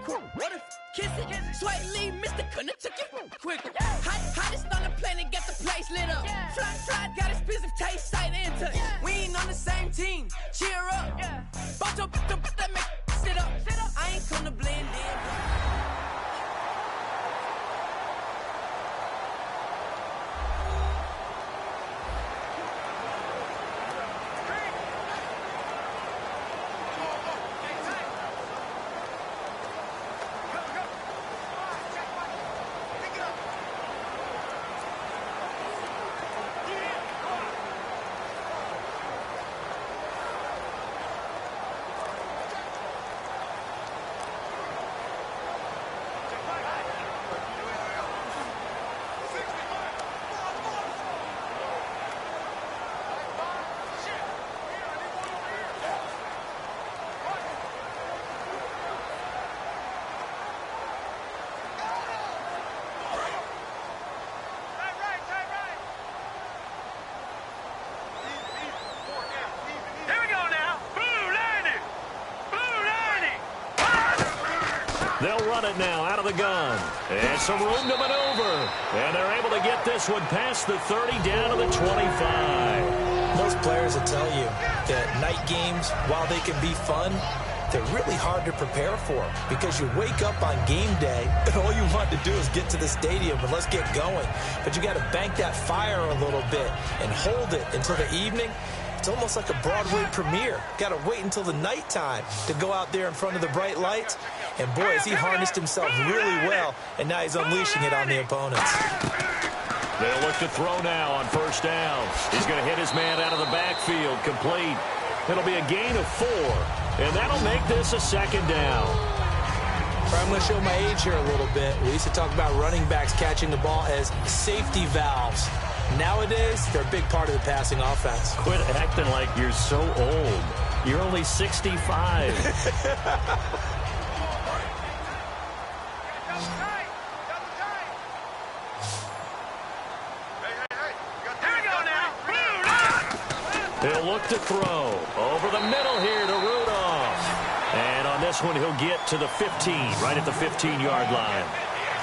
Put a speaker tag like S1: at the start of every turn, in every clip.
S1: What if kissing? Slightly missed it, couldn't have took it quicker. Hottest on the planet, got the place lit up. Fly, got expensive taste, sight and touch. We ain't on the same team, cheer up. Bunch of that make sit up. I ain't come to blend in.
S2: They'll run it now out of the gun. And some room to maneuver. And they're able to get this one past the 30 down to the 25.
S3: Most players will tell you that night games, while they can be fun, they're really hard to prepare for because you wake up on game day and all you want to do is get to the stadium and let's get going. But you got to bank that fire a little bit and hold it until the evening. It's almost like a Broadway premiere. Got to wait until the nighttime to go out there in front of the bright lights. And boy, has he harnessed himself really well, and now he's unleashing it on the opponents.
S2: They'll look to throw now on first down. He's going to hit his man out of the backfield, complete. It'll be a gain of 4, and that'll make this a second down.
S3: I'm going to show my age here a little bit. We used to talk about running backs catching the ball as safety valves. Nowadays, they're a big part of the passing offense.
S2: Quit acting like you're so old. You're only 65. He'll look to throw. Over the middle here to Rudolph. And on this one, he'll get to the 15, right at the 15-yard line.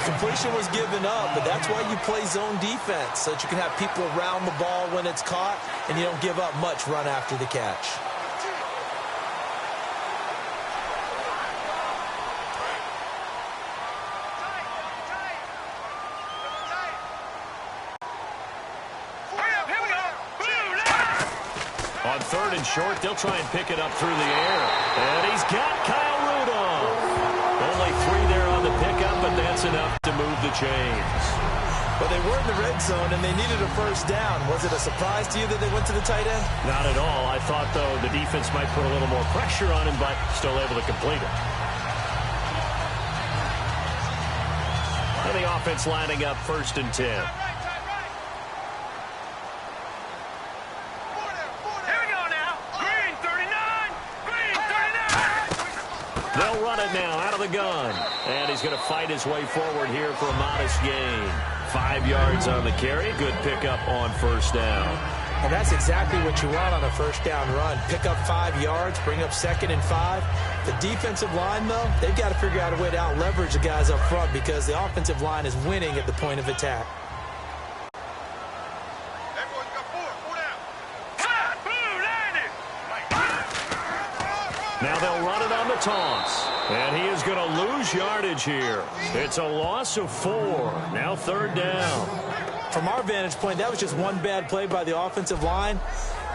S3: Completion was given up, but that's why you play zone defense, so that you can have people around the ball when it's caught, and you don't give up much run after the catch.
S2: On third and short, they'll try and pick it up through the air. And he's got Kyle Rudolph. Only 3 there on the pickup, but that's enough to move the chains.
S3: But they were in the red zone, and they needed a first down. Was it a surprise to you that they went to the tight end?
S2: Not at all. I thought, though, the defense might put a little more pressure on him, but still able to complete it. And the offense lining up first and 10. They'll run it now out of the gun. And he's going to fight his way forward here for a modest gain. 5 yards on the carry. Good pickup on first down.
S3: And that's exactly what you want on a first down run. Pick up 5 yards, bring up 2nd and 5. The defensive line, though, they've got to figure out a way to out-leverage the guys up front because the offensive line is winning at the point of attack.
S2: Now they'll run it on the toss. And he is going to lose yardage here. It's a loss of 4. Now third down.
S3: From our vantage point, that was just one bad play by the offensive line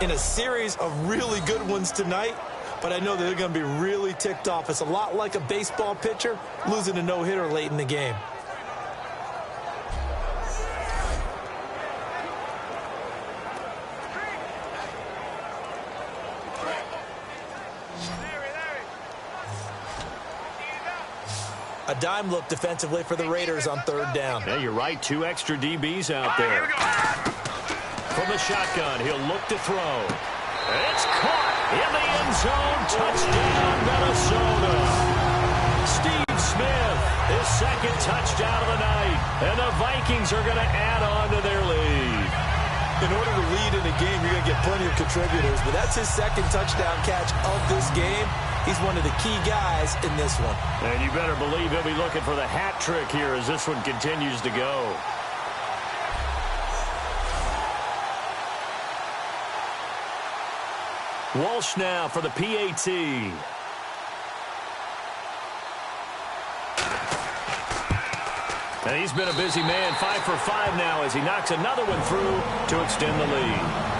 S3: in a series of really good ones tonight. But I know that they're going to be really ticked off. It's a lot like a baseball pitcher losing a no-hitter late in the game. A dime look defensively for the Raiders on third down.
S2: Yeah, you're right. 2 extra DBs out there. From the shotgun, he'll look to throw. It's caught in the end zone. Touchdown, Minnesota. Steve Smith, his 2nd touchdown of the night. And the Vikings are going to add on to their lead.
S3: In order to lead in a game, you're going to get plenty of contributors. But that's his 2nd touchdown catch of this game. He's one of the key guys in this one.
S2: And you better believe he'll be looking for the hat trick here as this one continues to go. Walsh now for the PAT. And he's been a busy man, 5 for 5 now as he knocks another one through to extend the lead.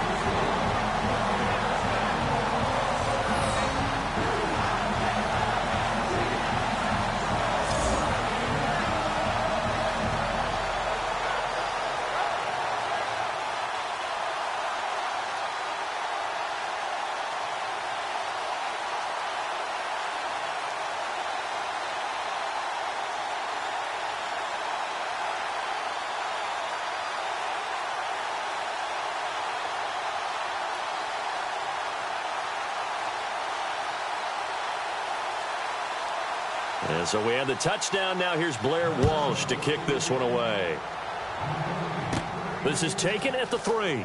S2: And so we have the touchdown. Now here's Blair Walsh to kick this one away. This is taken at the 3.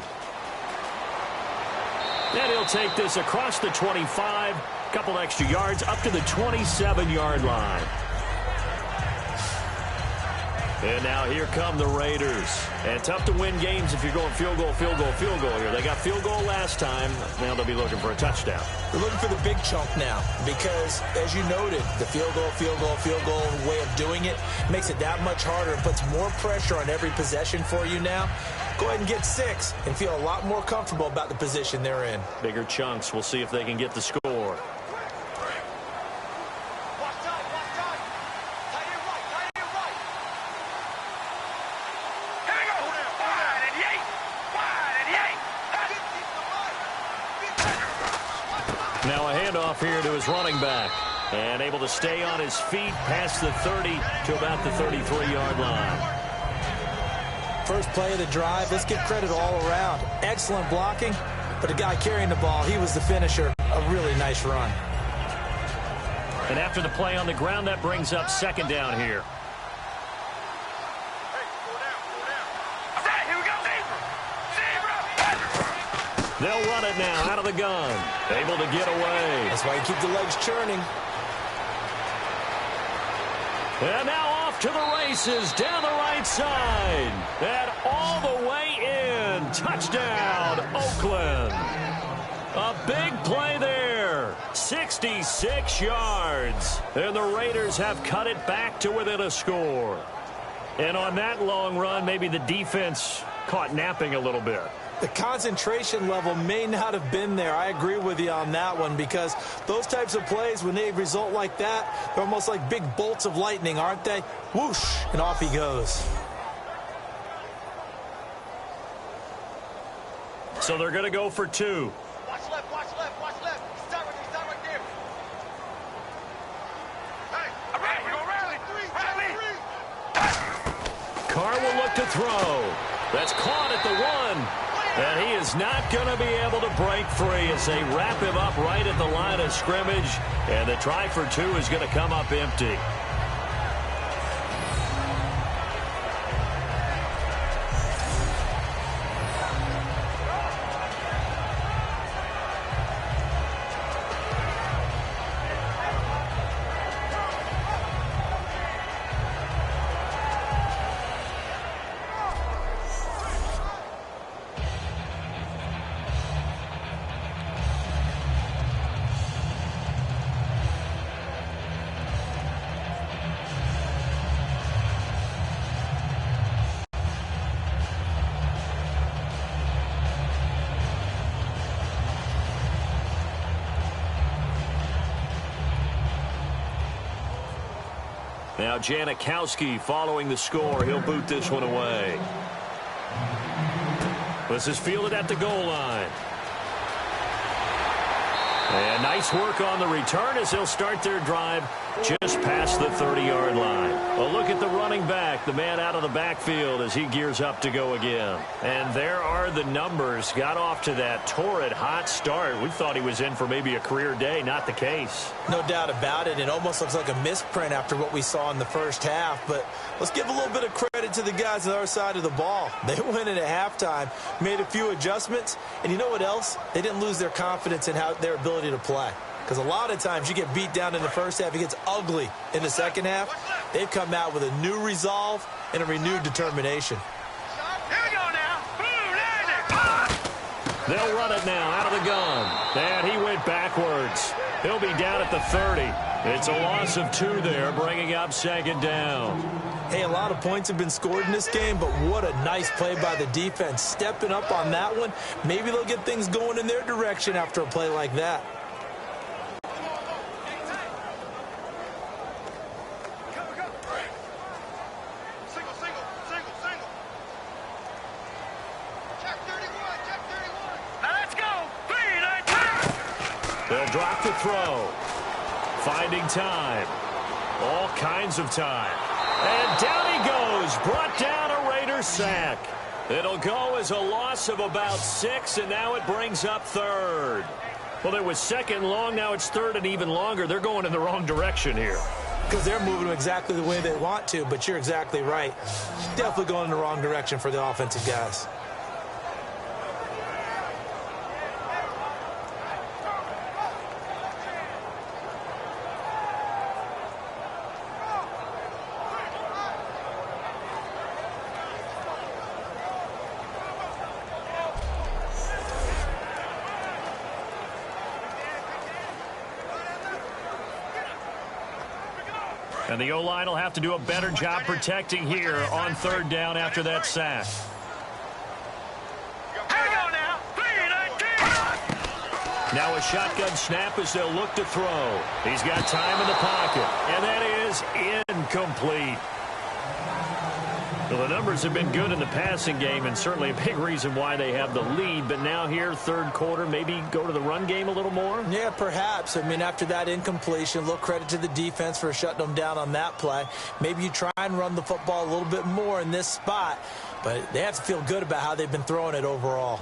S2: And he'll take this across the 25. Couple extra yards up to the 27-yard line. And now here come the Raiders. And tough to win games if you're going field goal, field goal, field goal here. They got field goal last time. Now they'll be looking for a touchdown.
S3: They're looking for the big chunk now because, as you noted, the field goal, field goal, field goal way of doing it makes it that much harder and puts more pressure on every possession for you now. Go ahead and get 6 and feel a lot more comfortable about the position they're in.
S2: Bigger chunks. We'll see if they can get the score. Now a handoff here to his running back. And able to stay on his feet past the 30 to about the 33-yard line.
S3: First play of the drive. Let's give credit all around. Excellent blocking, but the guy carrying the ball, he was the finisher. A really nice run.
S2: And after the play on the ground, that brings up second down here. They'll run it now out of the gun. Able to get away.
S3: That's why you keep the legs churning.
S2: And now off to the races down the right side. And all the way in. Touchdown, Oakland. A big play there. 66 yards. And the Raiders have cut it back to within a score. And on that long run, maybe the defense caught napping a little bit.
S3: The concentration level may not have been there. I agree with you on that one because those types of plays, when they result like that, they're almost like big bolts of lightning, aren't they? Whoosh, and off he goes.
S2: So they're going to go for 2.
S4: Watch left, watch left, watch left. Start right there. Hey, all right, we're going to rally.
S2: Carr will look to throw. That's caught at the 1. And he is not going to be able to break free as they wrap him up right at the line of scrimmage. And the try for 2 is going to come up empty. Now Janikowski following the score. He'll boot this one away. This is fielded at the goal line. And nice work on the return as they'll start their drive just past the 30-yard line. A look at the running back, the man out of the backfield as he gears up to go again. And there are the numbers. Got off to that torrid hot start. We thought he was in for maybe a career day. Not the case.
S3: No doubt about it. It almost looks like a misprint after what we saw in the first half. But let's give a little bit of credit to the guys on our side of the ball. They went in at halftime, made a few adjustments, and you know what else? They didn't lose their confidence in their ability to play. because a lot of times you get beat down in the first half. It gets ugly in the second half. They've come out with a new resolve and a renewed determination.
S4: Here we go now.
S2: They'll run it now out of the gun. And he went backwards. He'll be down at the 30. It's a loss of 2 there, bringing up second down.
S3: Hey, a lot of points have been scored in this game, but what a nice play by the defense. Stepping up on that one, maybe they'll get things going in their direction after a play like that.
S2: They'll drop the throw. Finding time. All kinds of time. And down he goes. Brought down a Raider sack. It'll go as a loss of about 6, and now it brings up 3rd. Well, it was 2nd long. Now it's 3rd and even longer. They're going in the wrong direction here.
S3: Because they're moving exactly the way they want to, but you're exactly right. Definitely going in the wrong direction for the offensive guys.
S2: And the O-line will have to do a better job protecting here on 3rd down after that sack. Now a shotgun snap as they'll look to throw. He's got time in the pocket, and that is incomplete. Well, the numbers have been good in the passing game, and certainly a big reason why they have the lead. But now here, 3rd quarter, maybe go to the run game a little more?
S3: Yeah, perhaps. I mean, after that incompletion, a little credit to the defense for shutting them down on that play. Maybe you try and run the football a little bit more in this spot, but they have to feel good about how they've been throwing it overall.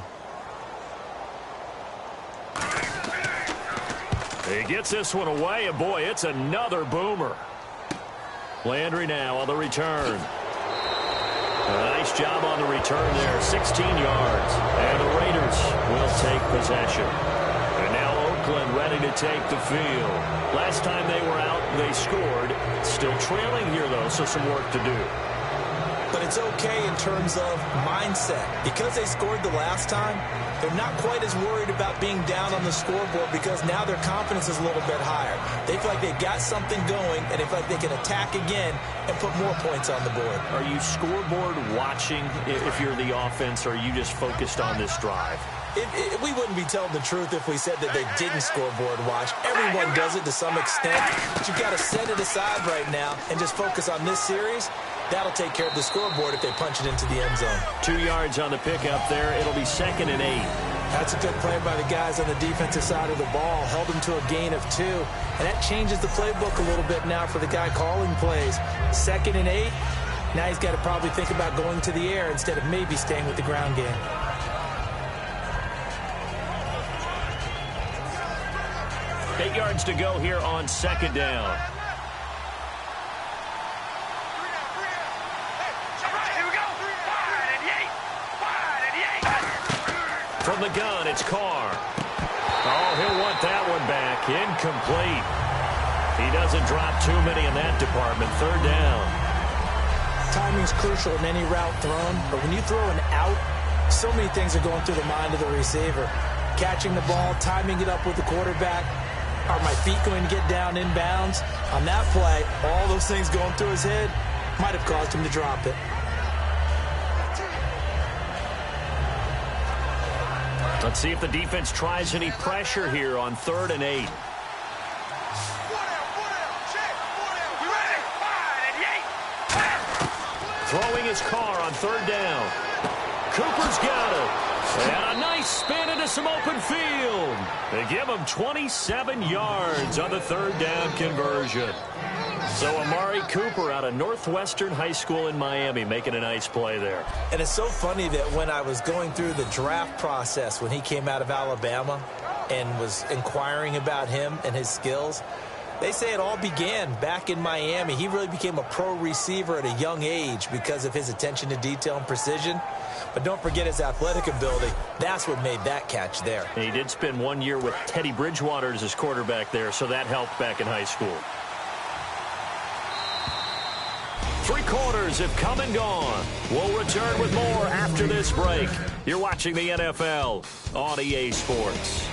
S2: He gets this one away, and boy, it's another boomer. Landry now on the return. Nice job on the return there, 16 yards. And the Raiders will take possession. And now Oakland ready to take the field. Last time they were out, they scored. Still trailing here, though, so some work to do.
S3: But it's okay in terms of mindset. Because they scored the last time, they're not quite as worried about being down on the scoreboard because now their confidence is a little bit higher. They feel like they've got something going, and they feel like they can attack again and put more points on the board.
S2: Are you scoreboard watching if you're the offense, or are you just focused on this drive?
S3: We wouldn't be telling the truth if we said that they didn't scoreboard watch. Everyone does it to some extent, but you've got to set it aside right now and just focus on this series. That'll take care of the scoreboard if they punch it into the end zone.
S2: 2 yards on the pickup there. It'll be 2nd and 8.
S3: That's a good play by the guys on the defensive side of the ball. Held them to a gain of 2. And that changes the playbook a little bit now for the guy calling plays. 2nd and 8. Now he's got to probably think about going to the air instead of maybe staying with the ground game.
S2: Eight yards to go here on 2nd down. From the gun, it's Carr. Oh, he'll want that one back. Incomplete. He doesn't drop too many in that department. 3rd down.
S3: Timing's crucial in any route thrown, but when you throw an out, so many things are going through the mind of the receiver. Catching the ball, timing it up with the quarterback. Are my feet going to get down inbounds? On that play, all those things going through his head might have caused him to drop it.
S2: Let's see if the defense tries any pressure here on 3rd and 8. Throwing his Carr on 3rd down. Cooper's got it. And a nice spin into some open field. They give him 27 yards on the 3rd down conversion. So Amari Cooper out of Northwestern High School in Miami making a nice play there.
S3: And it's so funny that when I was going through the draft process when he came out of Alabama and was inquiring about him and his skills, They say it all began back in Miami. He really became a pro receiver at a young age because of his attention to detail and precision. But don't forget his athletic ability. That's what made that catch there.
S2: And he did spend 1 year with Teddy Bridgewater as his quarterback there, so that helped back in high school. 3 quarters have come and gone. We'll return with more after this break. You're watching the NFL on EA Sports.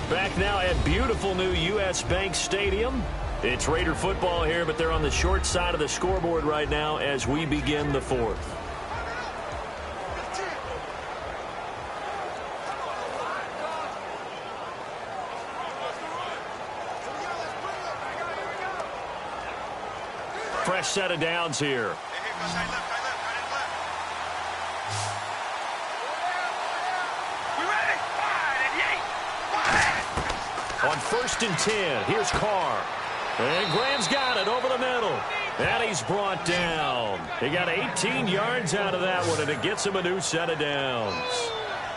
S2: Back now at beautiful new U.S. Bank Stadium. It's Raider football here, but they're on the short side of the scoreboard right now as we begin the 4th. Fresh set of downs here. On 1st and 10, here's Carr. And Graham's got it over the middle. And he's brought down. He got 18 yards out of that one, and it gets him a new set of downs.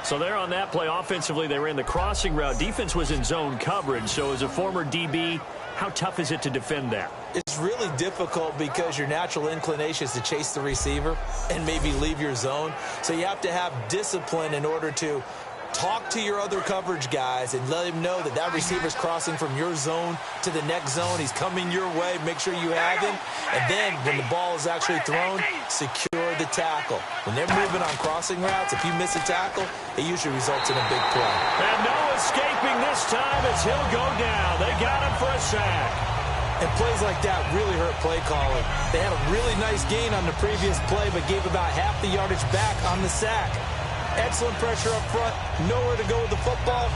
S2: So there on that play, offensively, they ran the crossing route. Defense was in zone coverage. So as a former DB, how tough is it to defend that?
S3: It's really difficult because your natural inclination is to chase the receiver and maybe leave your zone. So you have to have discipline in order to talk to your other coverage guys and let him know that that receiver's crossing from your zone to the next zone. He's coming your way. Make sure you have him. And then when the ball is actually thrown, secure the tackle. When they're moving on crossing routes, if you miss a tackle, it usually results in a big play.
S2: And no escaping this time as he'll go down. They got him for a sack.
S3: And plays like that really hurt play calling. They had a really nice gain on the previous play, but gave about half the yardage back on the sack. Excellent pressure up front. Nowhere to go with the football.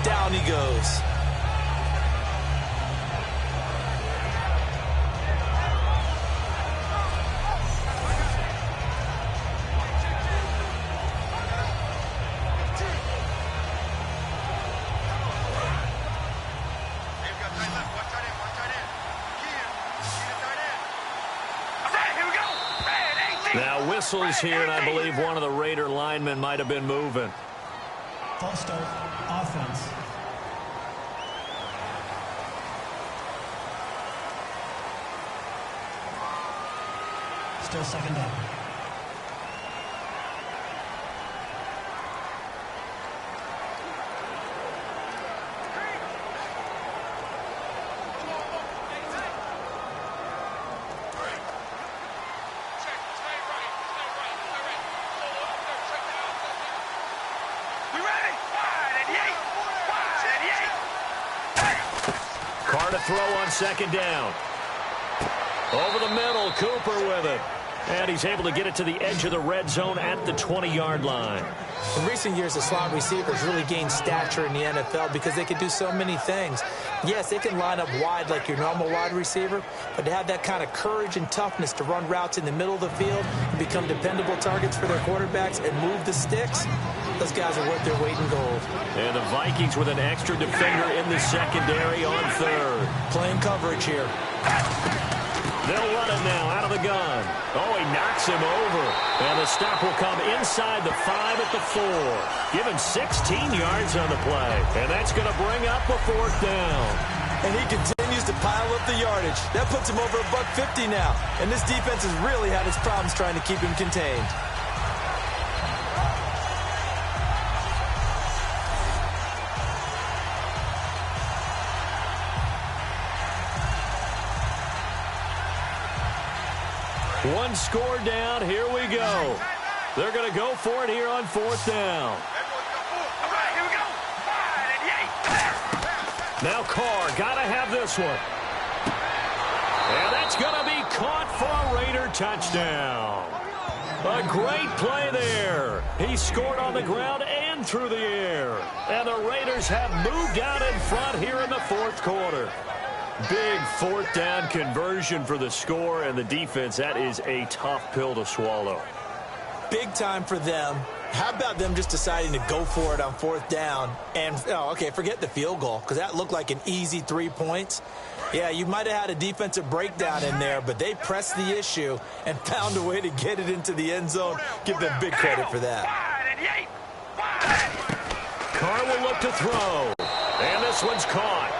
S3: Down he goes.
S2: Now whistles here, and I believe one of the Raider linemen might have been moving.
S5: False start, offense. Still 2nd down.
S2: Carr to throw on 2nd down. Over the middle, Cooper with it. And he's able to get it to the edge of the red zone at the 20-yard line.
S3: In recent years, the slot receivers really gained stature in the NFL because they can do so many things. Yes, they can line up wide like your normal wide receiver, but to have that kind of courage and toughness to run routes in the middle of the field and become dependable targets for their quarterbacks and move the sticks, those guys are worth their weight in gold.
S2: And the Vikings with an extra defender in the secondary on 3rd.
S3: Playing coverage here.
S2: They'll run it now out of the gun. Oh, he knocks him over. And the stop will come inside the 5 at the 4. Give him 16 yards on the play. And that's going to bring up a 4th down.
S3: And he continues to pile up the yardage. That puts him over $150 now. And this defense has really had its problems trying to keep him contained.
S2: One score down. Here we go. They're going to go for it here on 4th down. Now Carr, got to have this one. And that's going to be caught for a Raider touchdown. A great play there. He scored on the ground and through the air. And the Raiders have moved out in front here in the 4th quarter. Big 4th down conversion for the score, and the defense, that is a tough pill to swallow.
S3: Big time for them. How about them just deciding to go for it on 4th down? And, forget the field goal, because that looked like an easy 3 points. Yeah, you might have had a defensive breakdown in there, but they pressed the issue and found a way to get it into the end zone. Give them big credit for that.
S2: Carr will look to throw. And this one's caught.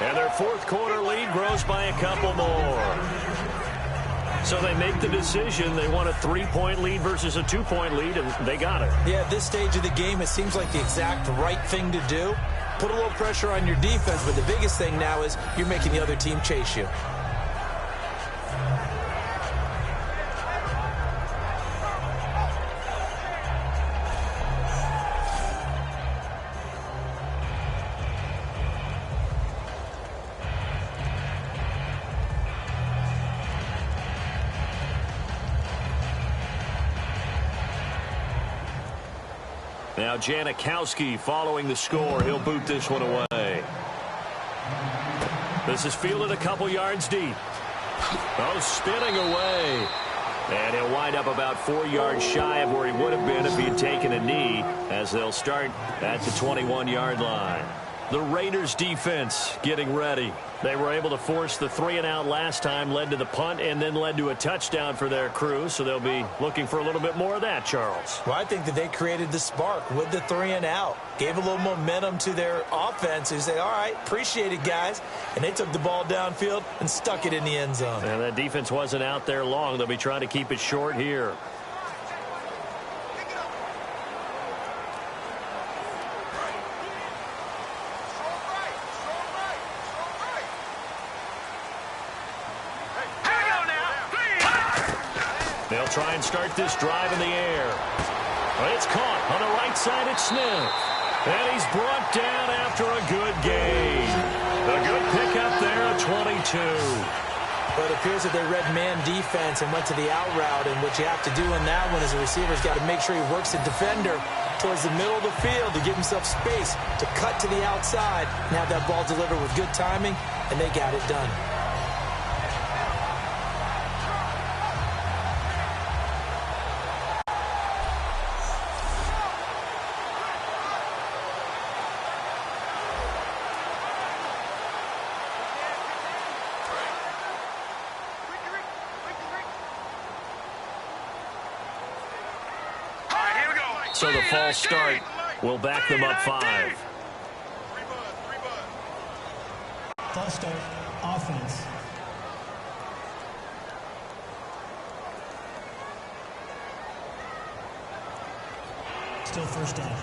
S2: And their fourth quarter lead grows by a couple more. So they make the decision. They want a 3-point lead versus a 2-point lead, and they got it.
S3: Yeah, at this stage of the game, it seems like the exact right thing to do. Put a little pressure on your defense, but the biggest thing now is you're making the other team chase you.
S2: Now Janikowski following the score. He'll boot this one away. This is fielded a couple yards deep. Oh, spinning away. And he'll wind up about 4 yards shy of where he would have been if he had taken a knee, as they'll start at the 21-yard line. The Raiders defense getting ready. They were able to force the 3-and-out last time, led to the punt, and then led to a touchdown for their crew. So they'll be looking for a little bit more of that, Charles.
S3: Well, I think that they created the spark with the 3-and-out. Gave a little momentum to their offense. Who say, all right, appreciate it, guys. And they took the ball downfield and stuck it in the end zone.
S2: And that defense wasn't out there long. They'll be trying to keep it short here. They'll try and start this drive in the air. It's caught on the right side at Smith. And he's brought down after a good gain. A good pickup there at 22.
S3: But it appears that they read man defense and went to the out route. And what you have to do in that one is the receiver's got to make sure he works the defender towards the middle of the field to give himself space to cut to the outside and have that ball delivered with good timing, and they got it done.
S2: So the false start will back them up 5.
S5: False start, offense. Still first down.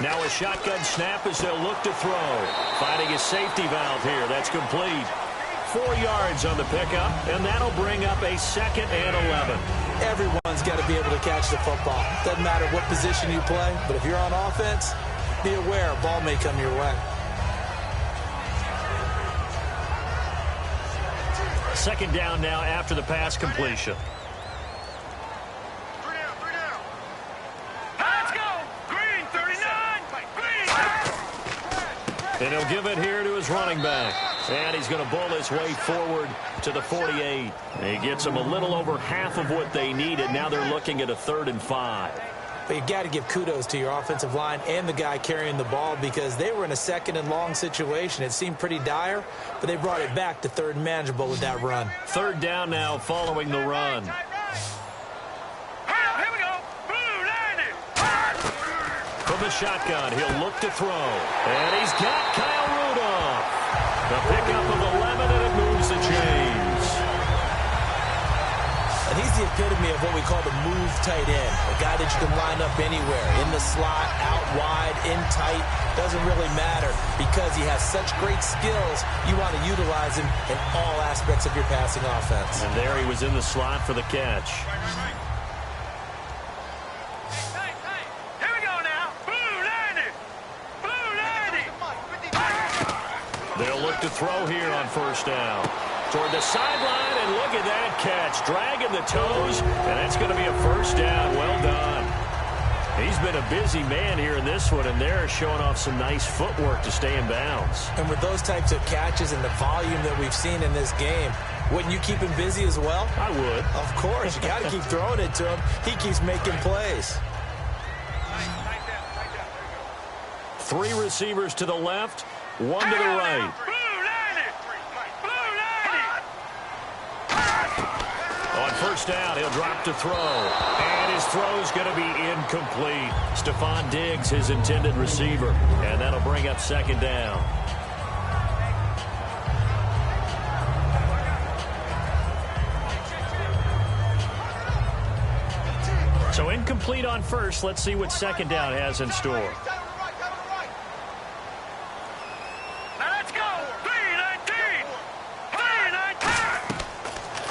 S2: Now a shotgun snap as they'll look to throw. Finding a safety valve here. That's complete. 4 yards on the pickup, and that'll bring up a 2nd and 11.
S3: Everyone's got to be able to catch the football. Doesn't matter what position you play, but if you're on offense, be aware a ball may come your way.
S2: 2nd down now after the pass completion. And he'll give it here to his running back. And he's going to bull his way forward to the 48. He gets them a little over half of what they needed. Now they're looking at a 3rd and 5.
S3: But you got to give kudos to your offensive line and the guy carrying the ball, because they were in a 2nd and long situation. It seemed pretty dire, but they brought it back to 3rd and manageable with that run.
S2: 3rd down now following the run. From the shotgun, he'll look to throw. And he's got Kyle Rudolph. The pickup of 11, and it moves the chains.
S3: And he's the epitome of what we call the move tight end. A guy that you can line up anywhere. In the slot, out wide, in tight. Doesn't really matter, because he has such great skills. You want to utilize him in all aspects of your passing offense.
S2: And there he was in the slot for the catch. They'll look to throw here on 1st down. Toward the sideline, and look at that catch. Dragging the toes, and that's going to be a 1st down. Well done. He's been a a busy man here in this one, and they're showing off some nice footwork to stay in bounds.
S3: And with those types of catches and the volume that we've seen in this game, wouldn't you keep him busy as well?
S2: I would.
S3: Of course. You got to keep throwing it to him. He keeps making plays.
S2: 3 receivers to the left, 1 to the right. On first down, he'll drop to throw. And his throw's going to be incomplete. Stephon Diggs, his intended receiver. And that'll bring up second down. So incomplete on first. Let's see what second down has in store.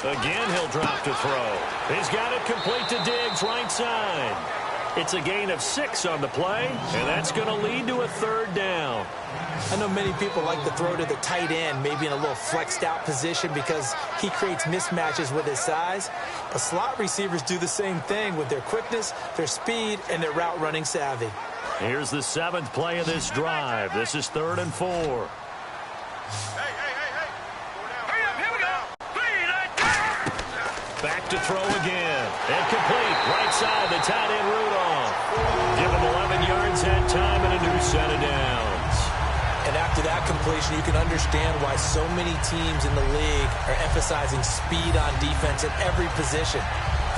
S2: Again, he'll drop to throw. He's got it complete to Diggs, right side. It's a gain of 6 on the play, and that's going to lead to a third down.
S3: I know many people like to throw to the tight end, maybe in a little flexed out position because he creates mismatches with his size. But slot receivers do the same thing with their quickness, their speed, and their route running savvy.
S2: Here's the 7th play of this drive. This is 3rd and 4. Back to throw again. And complete. Right side, the tight end Rudolph. Give him 11 yards that time and a new set of downs.
S3: And after that completion, you can understand why so many teams in the league are emphasizing speed on defense at every position.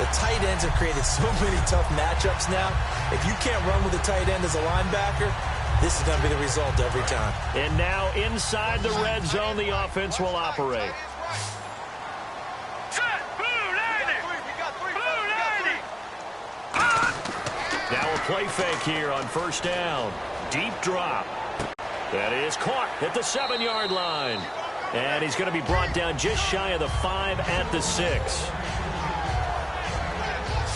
S3: The tight ends have created so many tough matchups now. If you can't run with a tight end as a linebacker, this is going to be the result every time.
S2: And now inside the red zone, the offense will operate. Now a play fake here on first down. Deep drop. That is caught at the 7-yard line. And he's going to be brought down just shy of the 5 at the 6.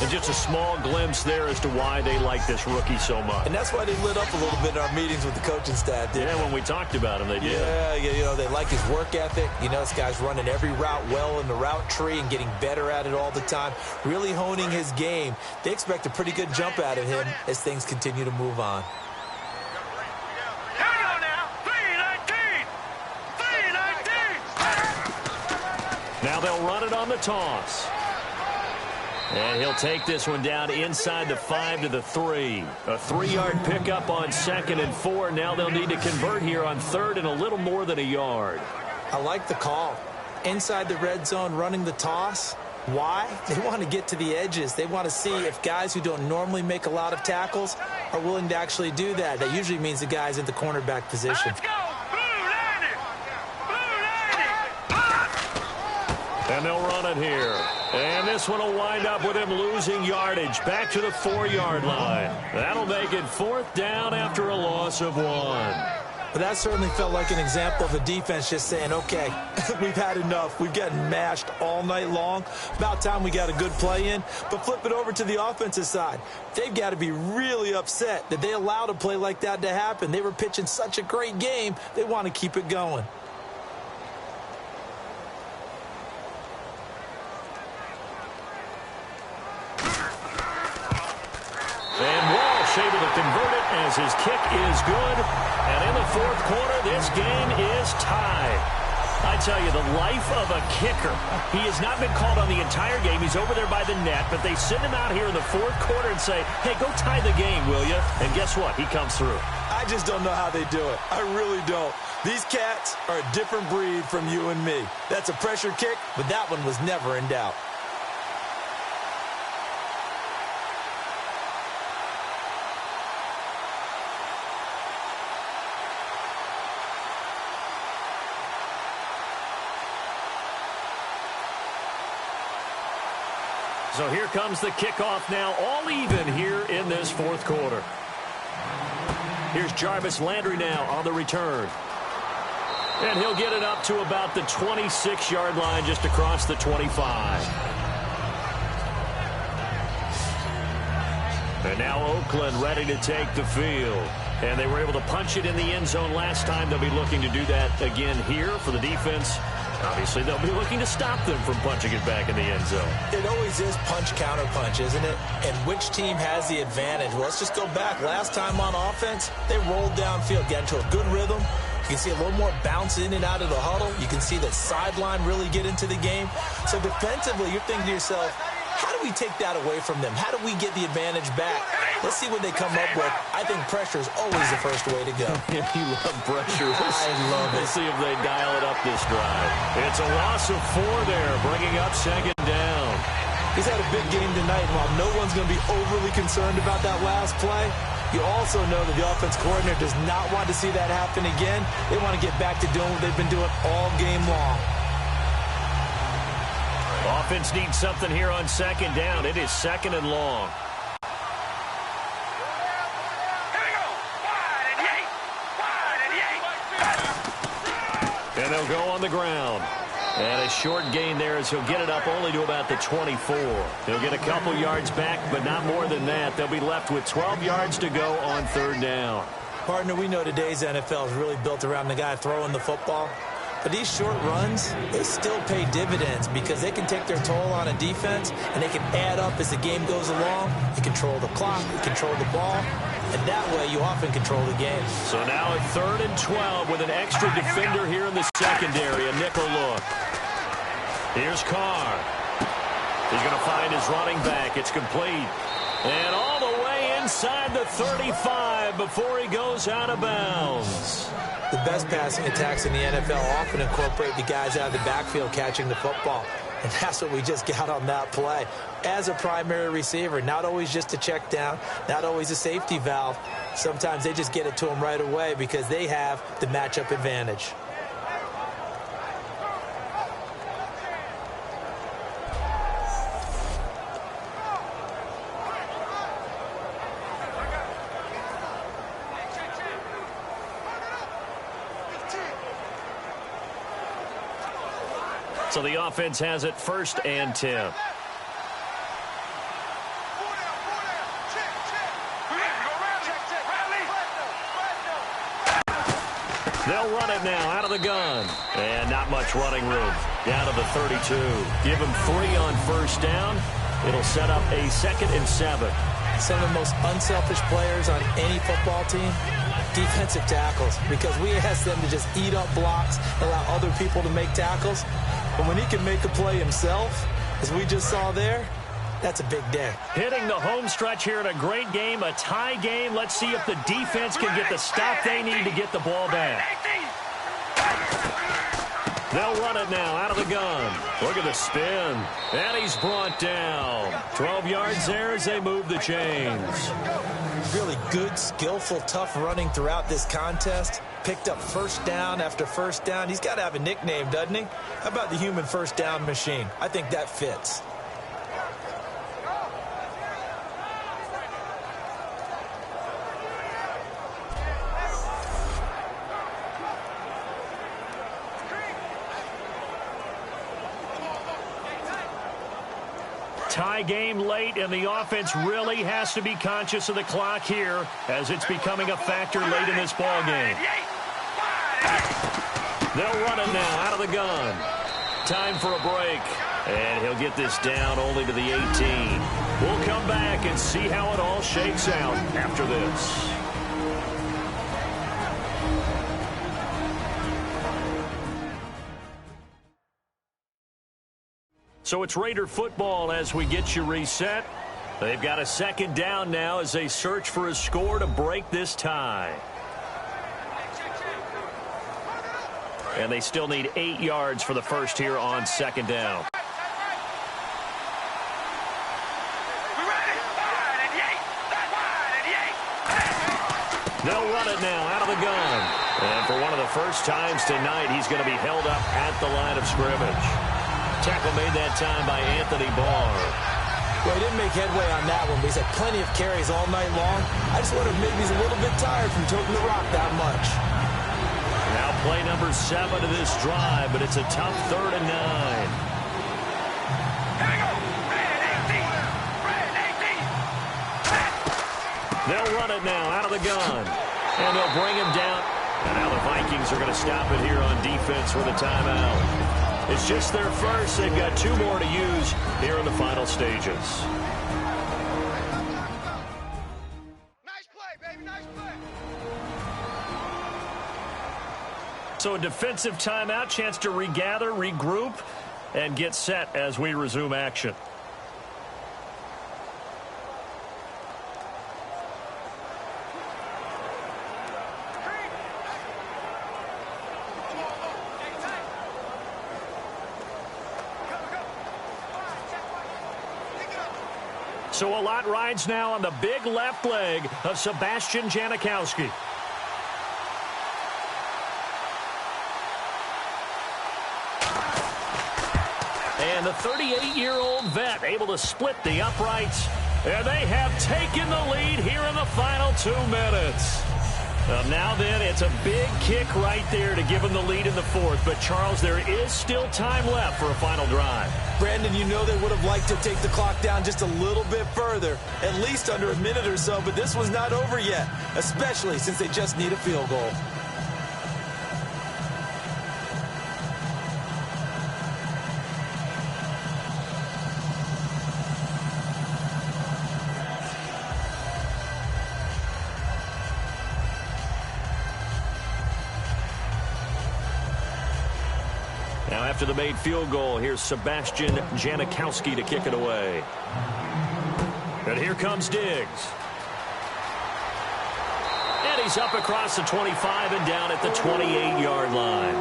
S2: And just a small glimpse there as to why they like this rookie so much.
S3: And that's why they lit up a little bit in our meetings with the coaching staff, didn't they?
S2: When we talked about him, they did.
S3: Yeah, you know, they like his work ethic. You know, this guy's running every route well in the route tree and getting better at it all the time, really honing his game. They expect a pretty good jump out of him as things continue to move on.
S2: Now they'll run it on the toss. And he'll take this one down inside the 5 to the 3. A 3-yard pickup on 2nd and 4. Now they'll need to convert here on 3rd and a little more than a yard.
S3: I like the call. Inside the red zone running the toss. Why? They want to get to the edges. They want to see if guys who don't normally make a lot of tackles are willing to actually do that. That usually means the guy's in the cornerback position.
S4: Let's go!
S2: And they'll run it here. And this one will wind up with him losing yardage back to the 4-yard line. That'll make it 4th down after a loss of 1.
S3: But that certainly felt like an example of a defense just saying, okay, we've had enough. We've gotten mashed all night long. About time we got a good play in. But flip it over to the offensive side. They've got to be really upset that they allowed a play like that to happen. They were pitching such a great game. They want to keep it going.
S2: And Walsh able to convert it as his kick is good. And in the 4th quarter, this game is tied. I tell you, the life of a kicker. He has not been called on the entire game. He's over there by the net, but they send him out here in the 4th quarter and say, hey, go tie the game, will you? And guess what? He comes through.
S3: I just don't know how they do it. I really don't. These cats are a different breed from you and me. That's a pressure kick, but that one was never in doubt.
S2: So here comes the kickoff now, all even here in this 4th quarter. Here's Jarvis Landry now on the return. And he'll get it up to about the 26-yard line, just across the 25. And now Oakland ready to take the field. And they were able to punch it in the end zone last time. They'll be looking to do that again here for the defense. Obviously, they'll be looking to stop them from punching it back in the end zone.
S3: It always is punch-counter-punch, isn't it? And which team has the advantage? Well, let's just go back. Last time on offense, they rolled downfield, got into a good rhythm. You can see a little more bounce in and out of the huddle. You can see the sideline really get into the game. So defensively, you're thinking to yourself, how do we take that away from them? How do we get the advantage back? Let's see what they come up with. I think pressure is always the first way to go.
S2: You love pressure.
S3: I love it.
S2: Let's see if they dial it up this drive. It's a loss of 4 there, bringing up second down.
S3: He's had a big game tonight, and while no one's going to be overly concerned about that last play, you also know that the offense coordinator does not want to see that happen again. They want to get back to doing what they've been doing all game long.
S2: Offense needs something here on second down. It is second and long. And they'll go on the ground. And a short gain there as he'll get it up only to about the 24. He'll get a couple yards back, but not more than that. They'll be left with 12 yards to go on third down.
S3: Partner, we know today's NFL is really built around the guy throwing the football. But these short runs, they still pay dividends because they can take their toll on a defense, and they can add up as the game goes along. They control the clock, they control the ball, and that way you often control the game.
S2: So now at 3rd and 12 with an extra defender here in the secondary, a nickel look. Here's Carr. He's going to find his running back. It's complete. And all the way inside the 35 before he goes out of bounds.
S3: The best passing attacks in the NFL often incorporate the guys out of the backfield catching the football. And that's what we just got on that play. As a primary receiver, not always just a check down, not always a safety valve. Sometimes they just get it to them right away because they have the matchup advantage.
S2: So the offense has it 1st and 10. They'll run it now out of the gun. And not much running room. Down to the 32. Give him 3 on 1st down. It'll set up a 2nd and 7.
S3: Some of the most unselfish players on any football team, defensive tackles, because we ask them to just eat up blocks, allow other people to make tackles. But when he can make a play himself, as we just saw there, that's a big day.
S2: Hitting the home stretch here in a great game, a tie game. Let's see if the defense can get the stop they need to get the ball back. They'll run it now out of the gun. Look at the spin. And he's brought down. 12 yards there as they move the chains.
S3: Really good, skillful, tough running throughout this contest. Picked up 1st down after 1st down. He's got to have a nickname, doesn't he? How about the human 1st down machine? I think that fits.
S2: Tie game late, and the offense really has to be conscious of the clock here as it's becoming a factor late in this ball game. They'll run it now out of the gun. Time for a break, and he'll get this down only to the 18. We'll come back and see how it all shakes out after this. So it's Raider football as we get you reset. They've got a 2nd down now as they search for a score to break this tie. And they still need 8 yards for the first here on 2nd down. They'll run it now out of the gun. And for one of the first times tonight, he's going to be held up at the line of scrimmage. Tackle made that time by Anthony Barr.
S3: Well, he didn't make headway on that one, but he's had plenty of carries all night long. I just wonder if maybe he's a little bit tired from toting the rock that much.
S2: Now play number 7 of this drive, but it's a tough 3rd and 9. They'll run it now out of the gun. And they'll bring him down. And now the Vikings are going to stop it here on defense with a timeout. It's just their first. They've got 2 more to use here in the final stages.
S4: Nice play, baby, nice play.
S2: So a defensive timeout, chance to regather, regroup, and get set as we resume action. So a lot rides now on the big left leg of Sebastian Janikowski. And the 38-year-old vet able to split the uprights. And they have taken the lead here in the final 2 minutes. Now then, it's a big kick right there to give them the lead in the 4th. But, Charles, there is still time left for a final drive.
S3: Brandon, you know they would have liked to take the clock down just a little bit further, at least under a minute or so, but this was not over yet, especially since they just need a field goal.
S2: Now after the made field goal, here's Sebastian Janikowski to kick it away. And here comes Diggs. And he's up across the 25 and down at the 28-yard line.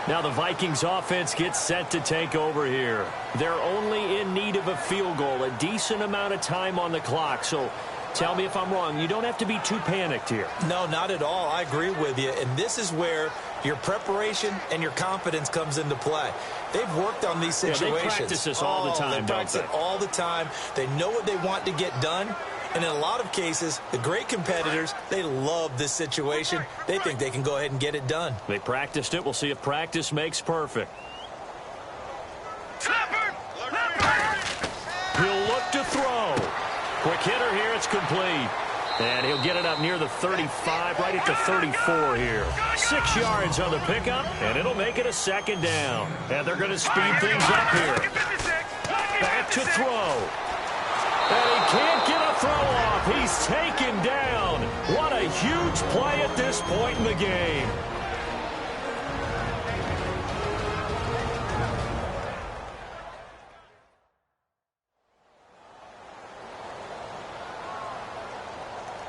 S2: Now the Vikings offense gets set to take over here. They're only in need of a field goal, a decent amount of time on the clock. So tell me if I'm wrong. You don't have to be too panicked here.
S3: No, not at all. I agree with you. And this is where your preparation and your confidence comes into play. They've worked on these situations.
S2: Yeah, they practice this all the time,
S3: they practice it all the time. They know what they want to get done. And in a lot of cases, the great competitors, they love this situation. They think they can go ahead and get it done.
S2: They practiced it. We'll see if practice makes perfect. He'll look to throw. Quick hitter here. It's complete. And he'll get it up near the 35, right at the 34 here. 6 yards on the pickup, and it'll make it a 2nd down. And they're going to speed things up here. Back to throw. And he can't get a throw off. He's taken down. What a huge play at this point in the game.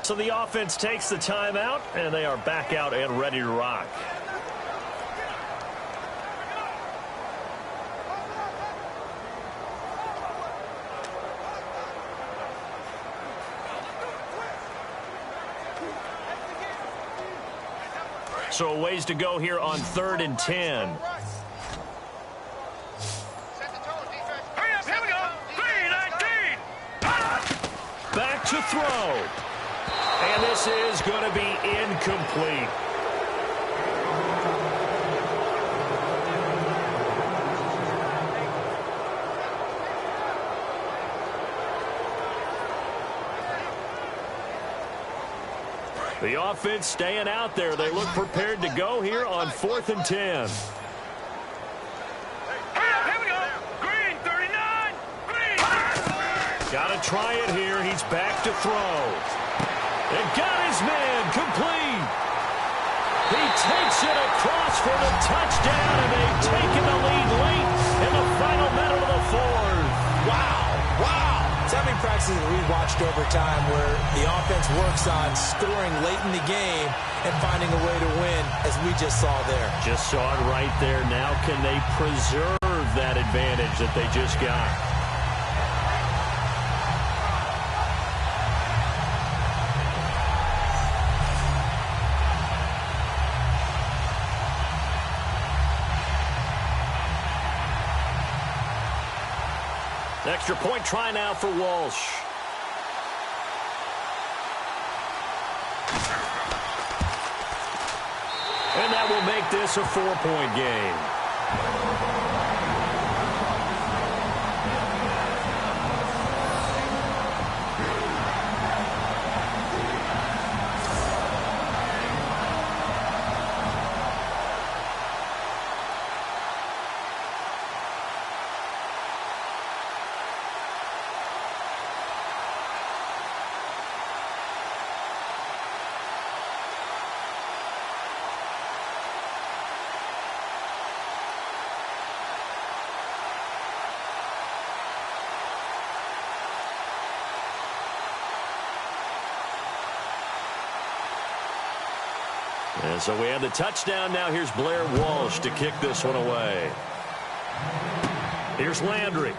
S2: So the offense takes the timeout, and they are back out and ready to rock. So a ways to go here on 3rd and 10. Back to throw. And this is going to be incomplete. The offense staying out there. They look prepared to go here on 4th and 10.
S4: Here we go. Green, 39. Green.
S2: Got to try it here. He's back to throw. And got his man complete. He takes it across for the touchdown, and they've taken the lead late in the final minute of the 4th.
S3: Wow, wow. So how many practices that we've watched over time where the offense works on scoring late in the game and finding a way to win, as we just saw there.
S2: Just saw it right there. Now can they preserve that advantage that they just got? Extra point try now for Walsh. And that will make this a 4-point game. And so we have the touchdown. Now here's Blair Walsh to kick this one away. Here's Landry.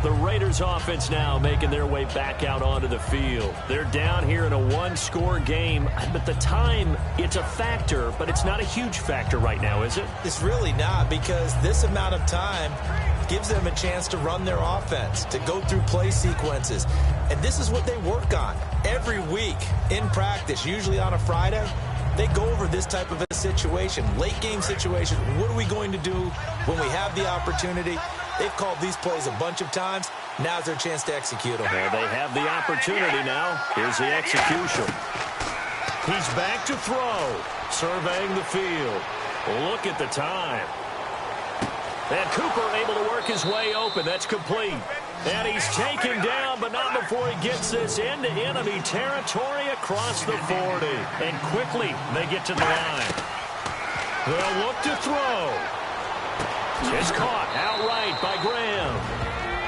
S2: The Raiders offense now making their way back out onto the field. They're down here in a one-score game, but the time, it's a factor, but it's not a huge factor right now, is it?
S3: It's really not, because this amount of time gives them a chance to run their offense, to go through play sequences. And this is what they work on every week in practice, usually on a Friday. They go over this type of a situation, late game situation. What are we going to do when we have the opportunity? They've called these plays a bunch of times. Now's their chance to execute them.
S2: Well, they have the opportunity now. Here's the execution. He's back to throw, surveying the field. Look at the time. And Cooper able to work his way open. That's complete. And he's taken down, but not before he gets this into enemy territory across the 40. And quickly, they get to the line. They'll look to throw. It's caught outright by Graham.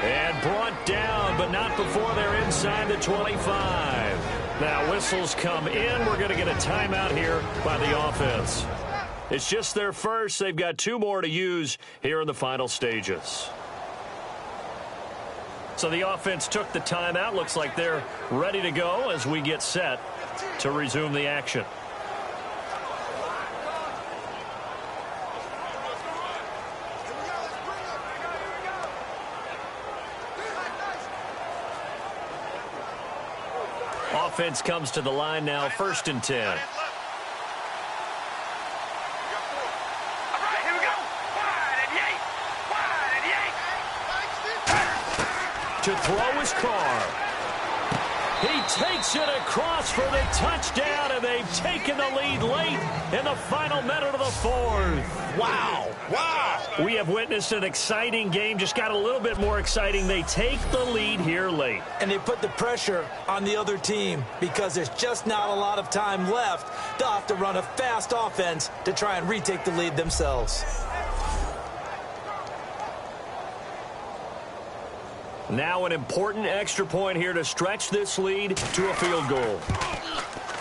S2: And brought down, but not before they're inside the 25. Now whistles come in. We're going to get a timeout here by the offense. It's just their first. They've got 2 more to use here in the final stages. So the offense took the timeout. Looks like they're ready to go as we get set to resume the action. Offense comes to the line now, 1st and 10. To throw his car. He takes it across for the touchdown, and they've taken the lead late in the final minute of the 4th. Wow. Wow. We have witnessed an exciting game, just got a little bit more exciting. They take the lead here late.
S3: And they put the pressure on the other team because there's just not a lot of time left. They'll have to run a fast offense to try and retake the lead themselves.
S2: Now an important extra point here to stretch this lead to a field goal.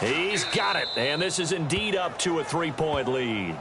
S2: He's got it, and this is indeed up to a 3-point lead.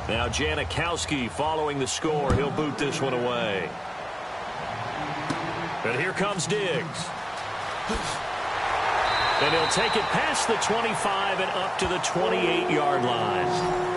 S2: Now Janikowski following the score. He'll boot this one away. And here comes Diggs. And he'll take it past the 25 and up to the 28-yard line.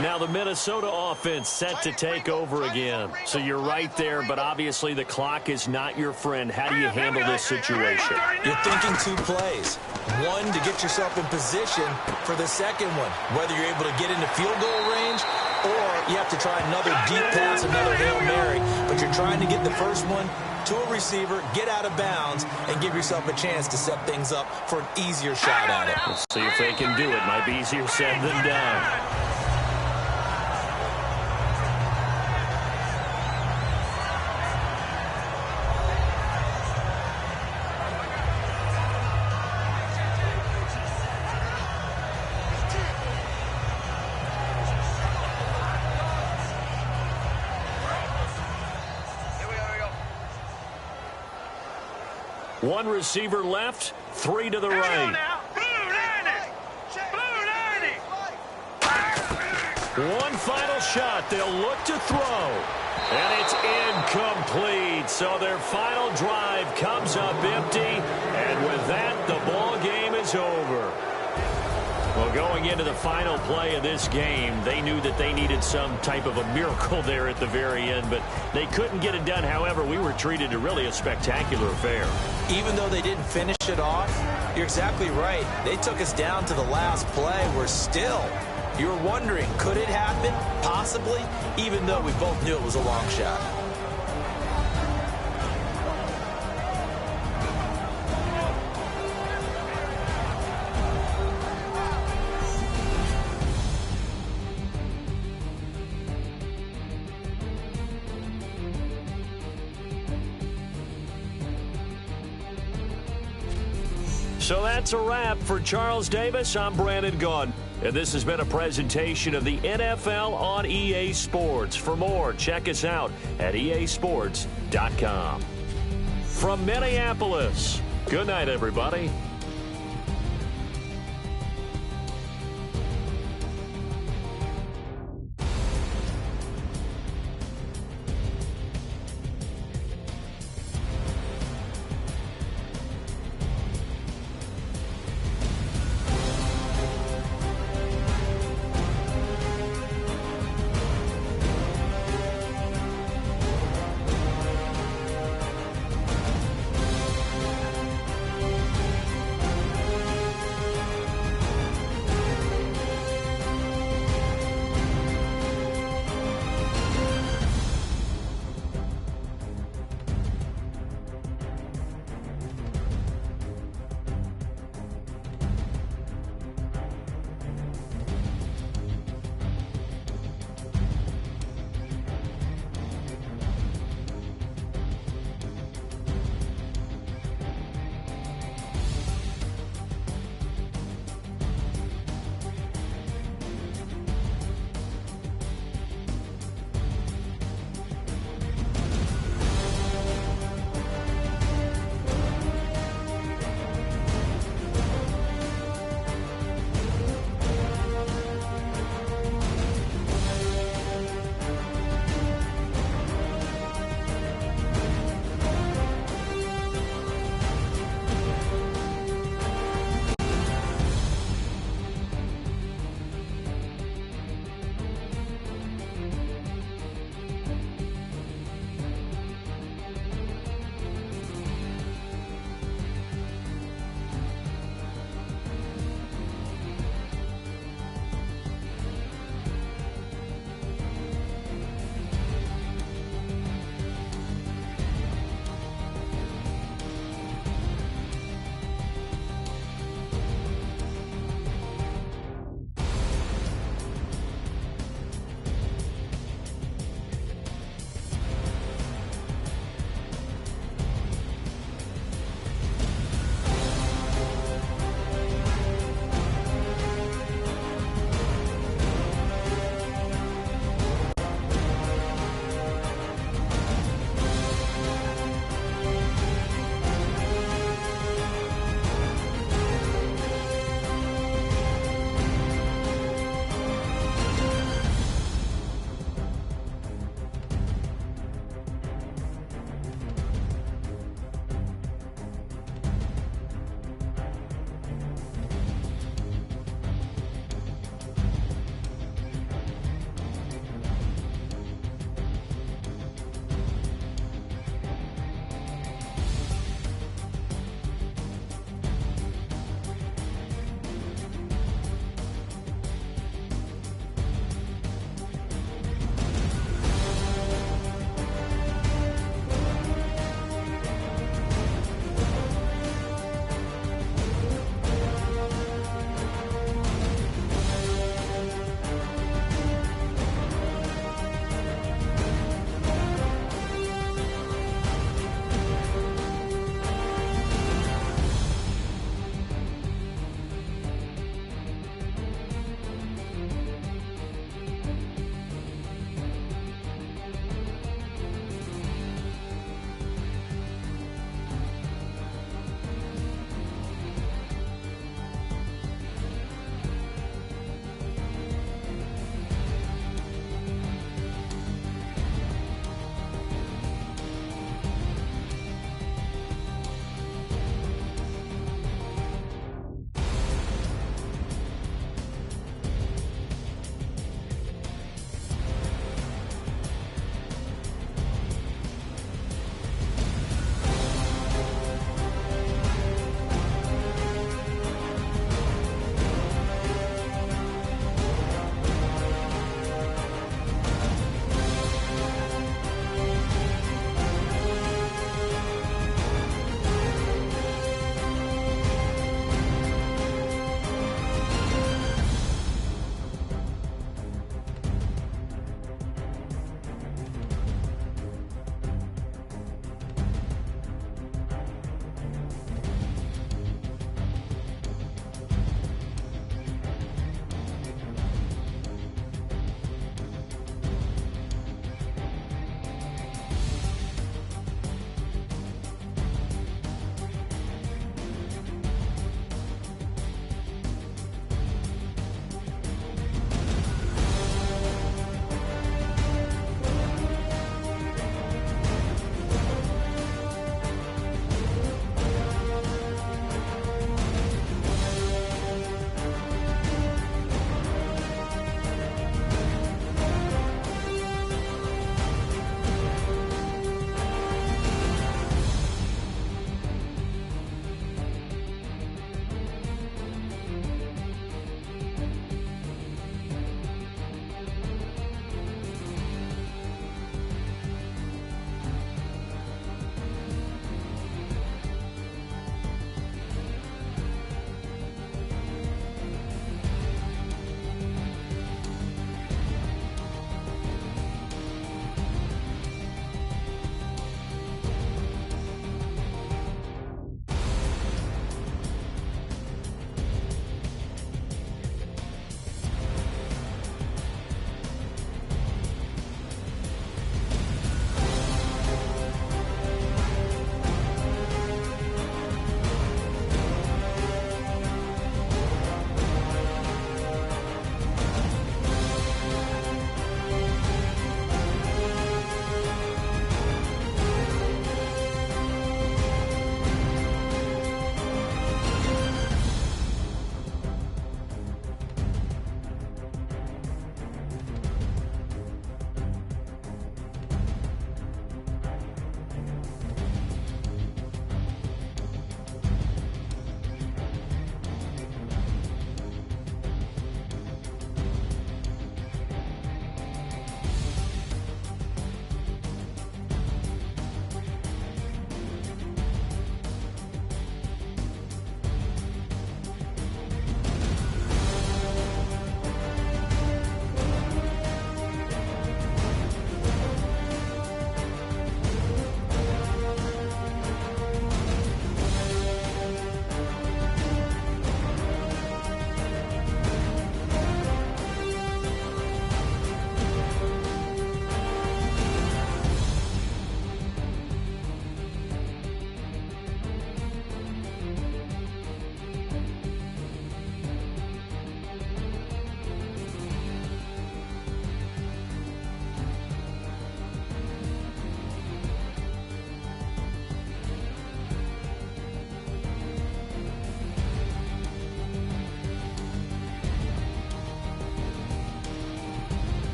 S2: Now the Minnesota offense set to take over again. So you're right there, but obviously the clock is not your friend. How do you handle this situation?
S3: You're thinking 2 plays. One, to get yourself in position for the second one, whether you're able to get into field goal range or you have to try another deep pass, another Hail Mary. But you're trying to get the first one to a receiver, get out of bounds, and give yourself a chance to set things up for an easier shot at it.
S2: Let's see if they can do it. Might be easier said than done. One receiver left, 3 to the right. One final shot. They'll look to throw. And it's incomplete. So their final drive comes up empty. And with that, the ball game is over. Well, going into the final play of this game, they knew that they needed some type of a miracle there at the very end, but they couldn't get it done. However, we were treated to really a spectacular affair.
S3: Even though they didn't finish it off, you're exactly right. They took us down to the last play. We're still, you're wondering, could it happen? Possibly, even though we both knew it was a long shot.
S2: So that's a wrap for Charles Davis. I'm Brandon Gaudin, and this has been a presentation of the NFL on EA Sports. For more, check us out at easports.com. From Minneapolis, good night, everybody.